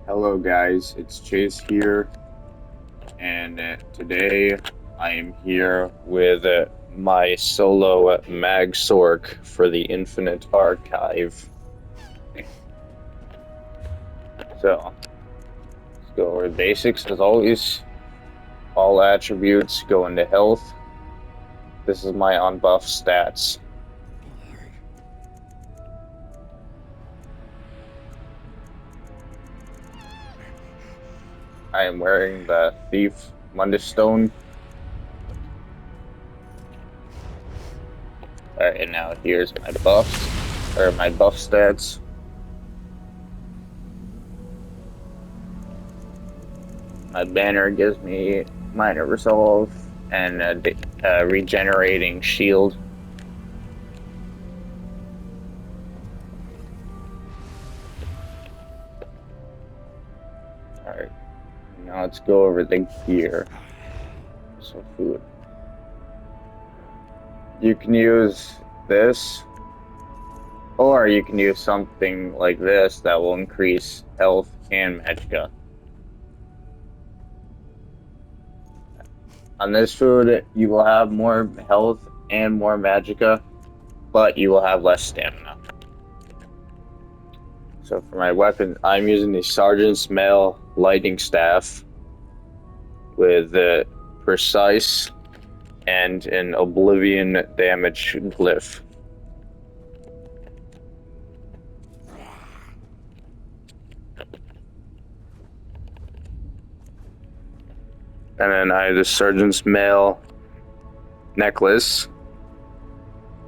Hello guys, it's Chase here, and today I am here with my solo magsorc for the Infinite Archive. So, let's go over the basics as always. All attributes go into health. This is my unbuff stats. I am wearing the Thief Mundus Stone. Alright, and now here's my buffs, or my buff stats. My banner gives me minor resolve and regenerating shield. Alright, now let's go over the gear. So food. You can use this, or you can use something like this that will increase health and magicka. On this food, you will have more health and more magicka, but you will have less stamina. So for my weapon, I'm using the Sergeant's Mail Lightning Staff with precise and an Oblivion damage glyph. And then I have the Sergeant's Mail necklace.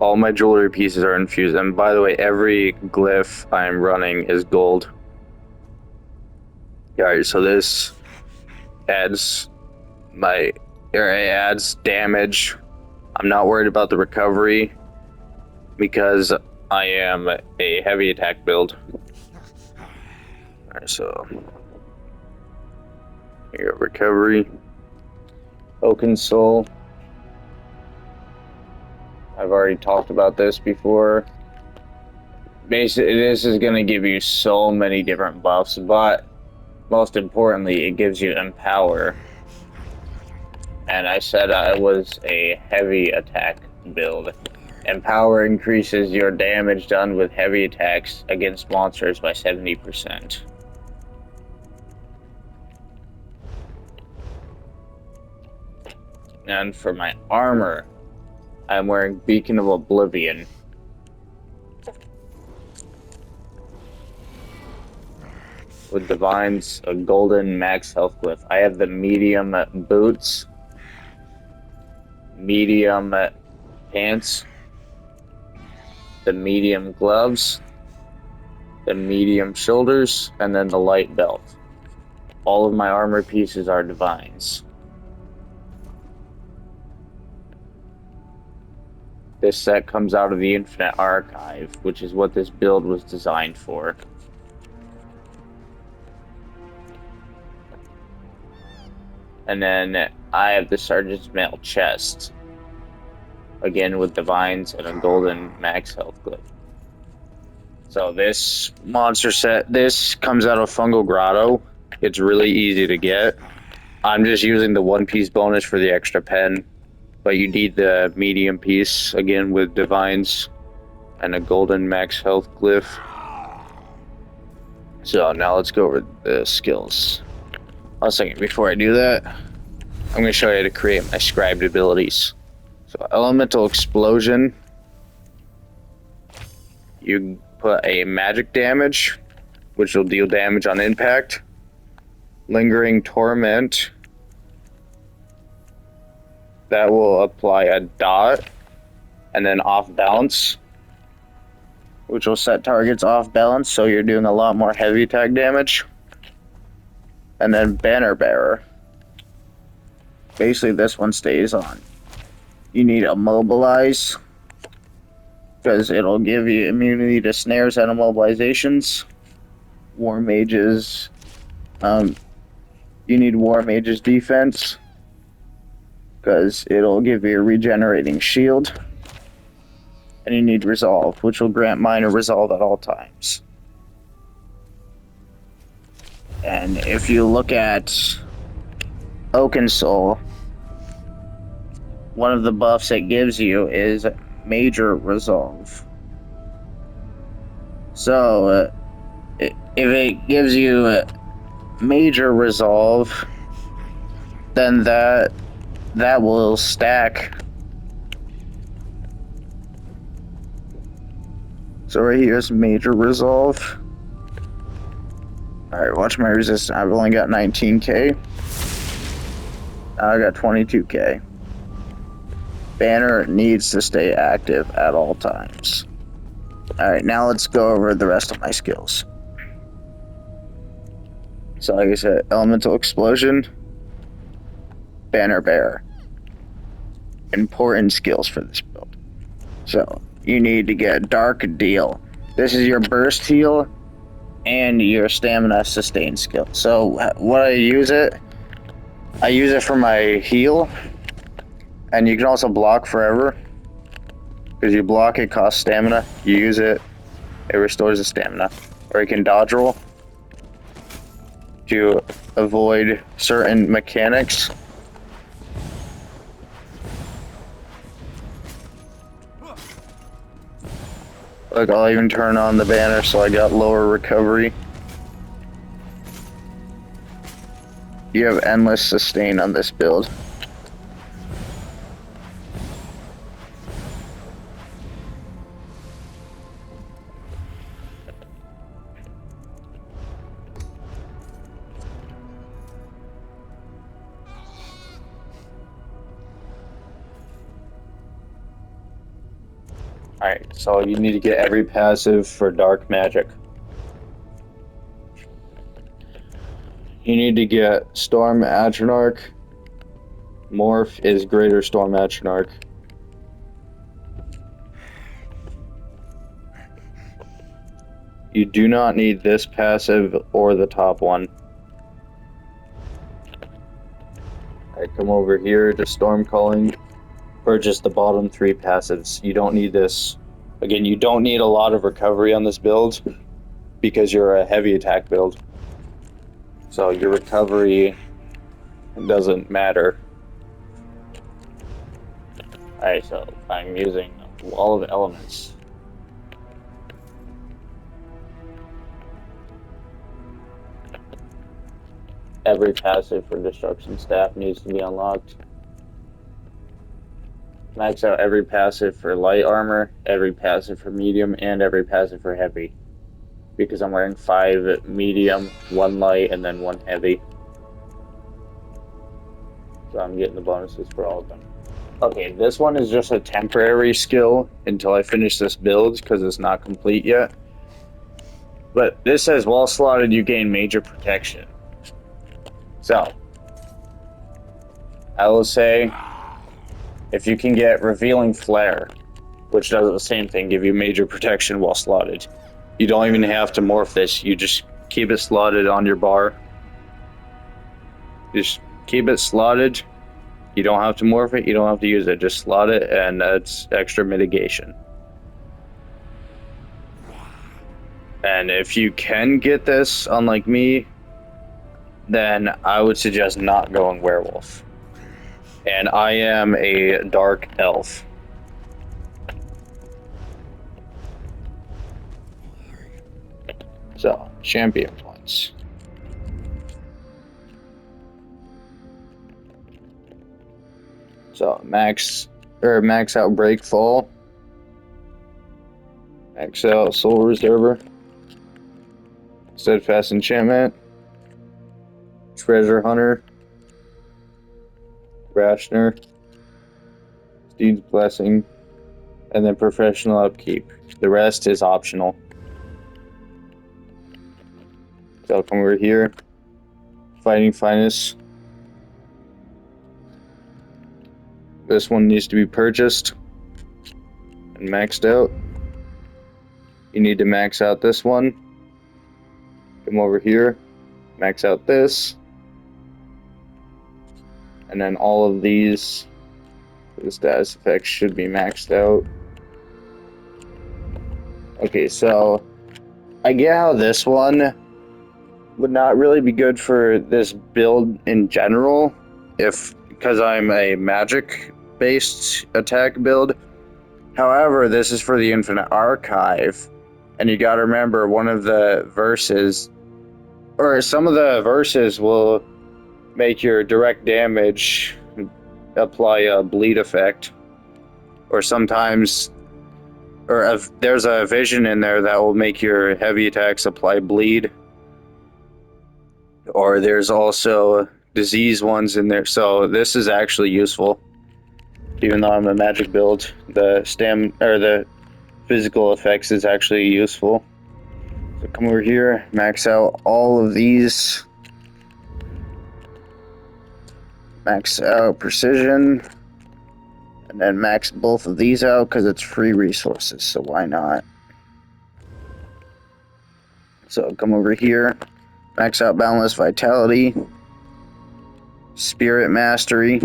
All my jewelry pieces are infused. And by the way, every glyph I'm running is gold. Alright, so this adds adds damage. I'm not worried about the recovery because I am a heavy attack build. Alright, so here, recovery. Oaken Soul. I've already talked about this before. Basically, this is going to give you so many different buffs, but most importantly, it gives you Empower. And I said I was a heavy attack build. Empower increases your damage done with heavy attacks against monsters by 70%. And for my armor, I'm wearing Beacon of Oblivion. With Divines, a golden max health glyph. I have the medium boots, medium pants, the medium gloves, the medium shoulders, and then the light belt. All of my armor pieces are Divines. This set comes out of the Infinite Archive, which is what this build was designed for. And then I have the Sergeant's Mail chest. Again with Divines and a golden max health glyph. So this monster set, this comes out of Fungal Grotto. It's really easy to get. I'm just using the one piece bonus for the extra pen. But you need the medium piece, again with Divines and a golden max health glyph. So now let's go over the skills. 1 second, before I do that, I'm going to show you how to create my scribed abilities. So Elemental Explosion, you put a magic damage, which will deal damage on impact. Lingering Torment, that will apply a dot, and then off balance, which will set targets off balance, so you're doing a lot more heavy attack damage. And then Banner Bearer. Basically, this one stays on. You need Immobilize, because it'll give you immunity to snares and immobilizations. War Mages. You need War Mage's defense, because it'll give you a regenerating shield. And you need Resolve, which will grant minor resolve at all times. And if you look at Oaken Soul, one of the buffs it gives you is Major Resolve. So, if it gives you Major Resolve, then that will stack. So right here's Major Resolve. Alright, watch my resistance. I've only got 19k. Now I got 22k. Banner needs to stay active at all times. Alright, now let's go over the rest of my skills. So like I said, Elemental Explosion, Banner Bear. Important skills for this build. So, you need to get Dark Deal. This is your burst heal and your stamina sustain skill. So, what I use it for my heal, and you can also block forever. Because you block, it costs stamina. You use it, it restores the stamina. Or you can dodge roll to avoid certain mechanics. Like, I'll even turn on the banner so I got lower recovery. You have endless sustain on this build. Alright, so you need to get every passive for Dark Magic. You need to get Storm Atronach. Morph is Greater Storm Atronach. You do not need this passive or the top one. Alright, come over here to Storm Calling. Purchase the bottom 3 passives. You don't need this. Again, you don't need a lot of recovery on this build because you're a heavy attack build. So your recovery doesn't matter. Alright, so I'm using Wall of Elements. Every passive for Destruction Staff needs to be unlocked. Max out every passive for light armor, every passive for medium, and every passive for heavy. Because I'm wearing 5 medium, 1 light, and then 1 heavy. So I'm getting the bonuses for all of them. Okay, this one is just a temporary skill until I finish this build, because it's not complete yet. But this says, while slotted, you gain major protection. So, I will say, if you can get Revealing Flare, which does the same thing, give you major protection while slotted. You don't even have to morph this, you just keep it slotted on your bar. Just keep it slotted. You don't have to morph it, you don't have to use it, just slot it, and that's extra mitigation. And if you can get this, unlike me, then I would suggest not going werewolf. And I am a dark elf. So, champion points. So, max out Breakfall. Max out Soul Reserver. Steadfast Enchantment. Treasure Hunter. Rationer. Steed's Blessing. And then Professional Upkeep. The rest is optional. So I'll come over here. Fighting Finest. This one needs to be purchased and maxed out. You need to max out this one. Come over here. Max out this. And then all of these, the status effects should be maxed out. Okay, so I get how this one would not really be good for this build in general, because I'm a magic based attack build. However, this is for the Infinite Archive, and you gotta remember one of the verses, or some of the verses will make your direct damage apply a bleed effect, or sometimes, there's a vision in there that will make your heavy attacks apply bleed, or there's also disease ones in there. So this is actually useful, even though I'm a magic build. The physical effects is actually useful. So come over here, max out all of these. Max out precision, and then max both of these out because it's free resources, so why not? So come over here, max out boundless vitality, spirit mastery,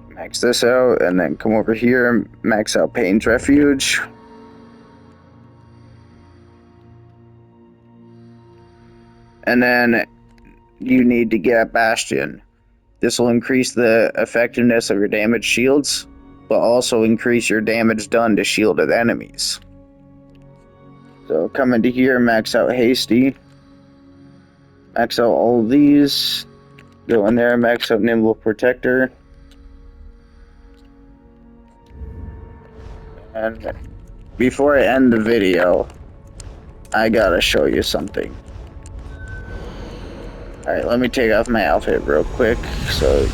max this out, and then come over here, max out Pain's Refuge. And then you need to get Bastion. This will increase the effectiveness of your damage shields, but also increase your damage done to shielded enemies. So come into here, max out Hasty, max out all of these, go in there, max out Nimble Protector, and before I end the video, I gotta show you something. Alright, let me take off my outfit real quick, so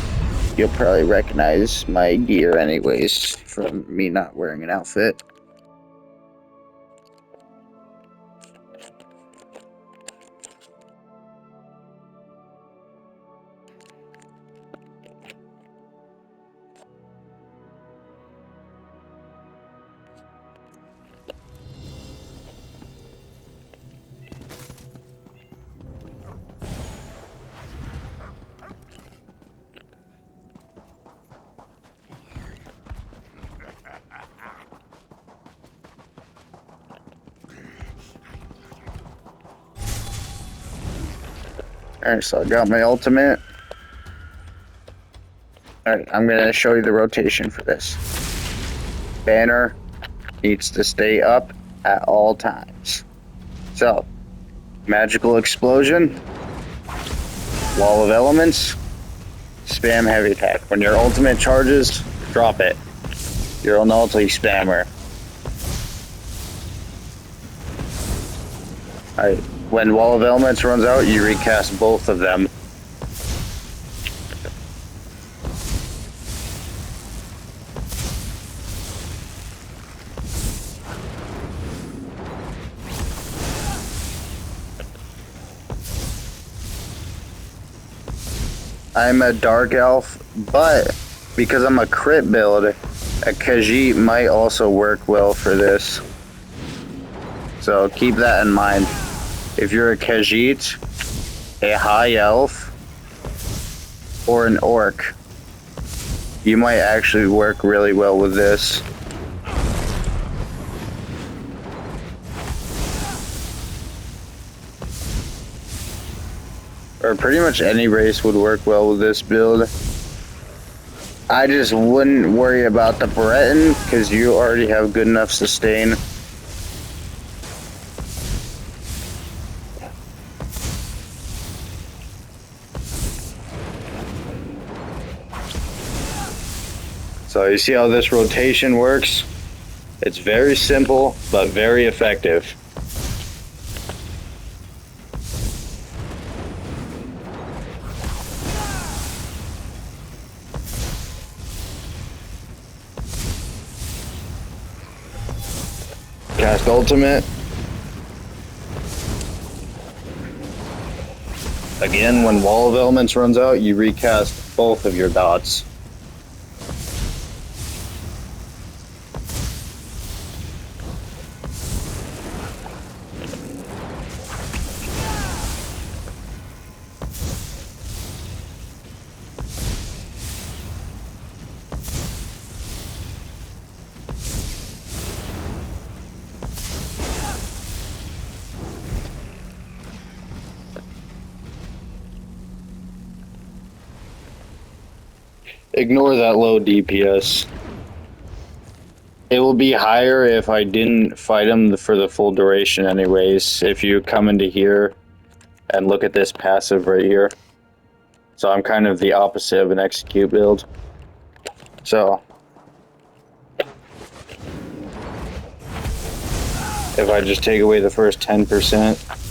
you'll probably recognize my gear anyways from me not wearing an outfit. Alright, so I got my ultimate. Alright, I'm gonna show you the rotation for this. Banner needs to stay up at all times. So, magical explosion, wall of elements, spam heavy attack. When your ultimate charges, drop it. You're an ulti spammer. Alright, when wall of elements runs out, you recast both of them. I'm a dark elf, but because I'm a crit build, a Khajiit might also work well for this. So keep that in mind. If you're a Khajiit, a high elf, or an orc, you might actually work really well with this. Or pretty much any race would work well with this build. I just wouldn't worry about the Breton, because you already have good enough sustain. So you see how this rotation works? It's very simple, but very effective. Cast ultimate. Again, when wall of elements runs out, you recast both of your dots. Ignore that low DPS. It will be higher if I didn't fight him for the full duration anyways. If you come into here and look at this passive right here. So I'm kind of the opposite of an execute build. So if I just take away the first 10%,